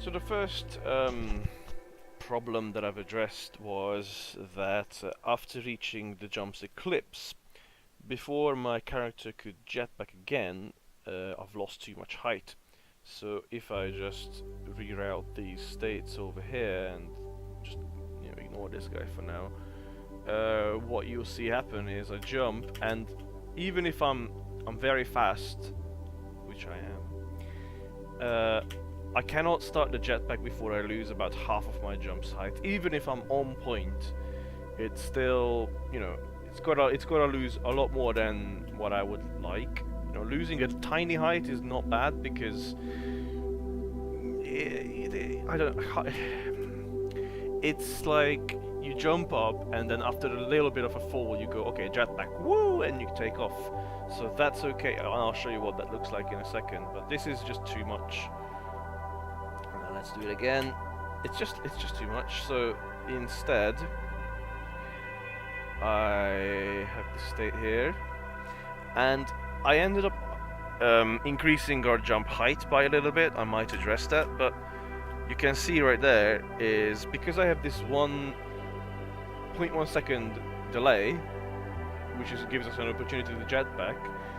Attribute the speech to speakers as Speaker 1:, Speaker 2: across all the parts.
Speaker 1: So the first problem that I've addressed was that after reaching the jump's eclipse, before my character could jetpack again, I've lost too much height. So if I just reroute these states over here and just ignore this guy for now, what you'll see happen is I jump, and even if I'm very fast, which I am, I cannot start the jetpack before I lose about half of my jump's height. Even if I'm on point, it's still, it's gotta lose a lot more than what I would like. Losing a tiny height is not bad because it's like you jump up and then after a little bit of a fall you go, okay, jetpack, woo, and you take off. So that's okay, and I'll show you what that looks like in a second. But this is just too much. Let's do it again. It's just too much. So instead, I have the state here, and I ended up increasing our jump height by a little bit. I might address that, but you can see right there is because I have this 1.1 second delay, which gives us an opportunity to jetpack.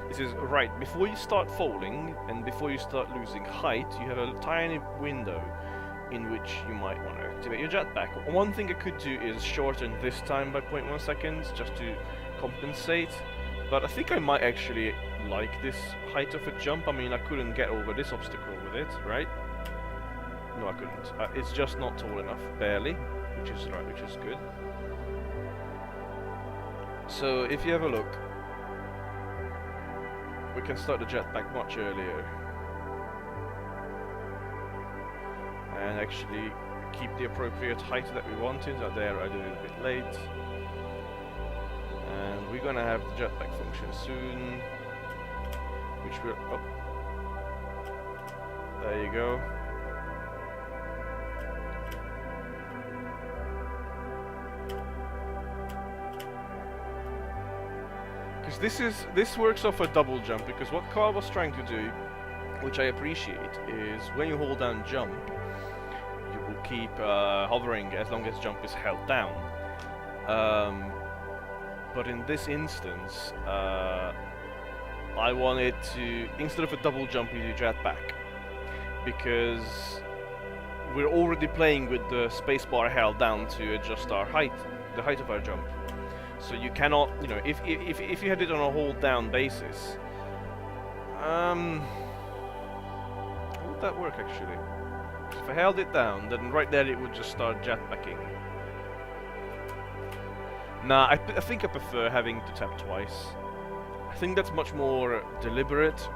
Speaker 1: This is right before you start falling and before you start losing height, you have a tiny window in which you might want to activate your jetpack. One thing I could do is shorten this time by 0.1 seconds just to compensate, but I think I might actually like this height of a jump. I mean, I couldn't get over this obstacle with it, right? No, I couldn't. It's just not tall enough, barely, which is good. So if you have a look, we can start the jetpack much earlier and actually keep the appropriate height that we wanted. There I did it a bit late, and we're gonna have the jetpack function soon, which will, oh, there you go. This works off a double jump, because what Carl was trying to do, which I appreciate, is when you hold down jump, you will keep hovering as long as jump is held down. But in this instance, I wanted to, instead of a double jump, we do jetpack, because we're already playing with the spacebar held down to adjust our height, the height of our jump. So you cannot, if you had it on a hold down basis, how would that work actually? If I held it down, then right there it would just start jetpacking. Nah, I think I prefer having to tap twice. I think that's much more deliberate.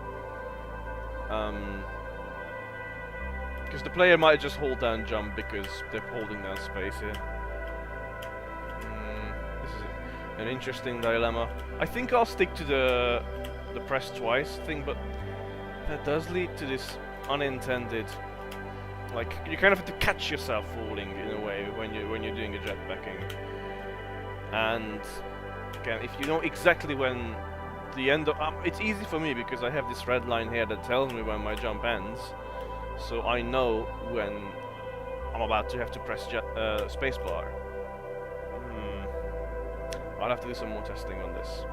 Speaker 1: Because the player might just hold down jump because they're holding down space here. An interesting dilemma. I think I'll stick to the press twice thing, but that does lead to this unintended, like, you kind of have to catch yourself falling in a way when you're doing a jetpacking. And again, if you know exactly when the end of it's easy for me because I have this red line here that tells me when my jump ends, so I know when I'm about to have to press spacebar. I'll have to do some more testing on this.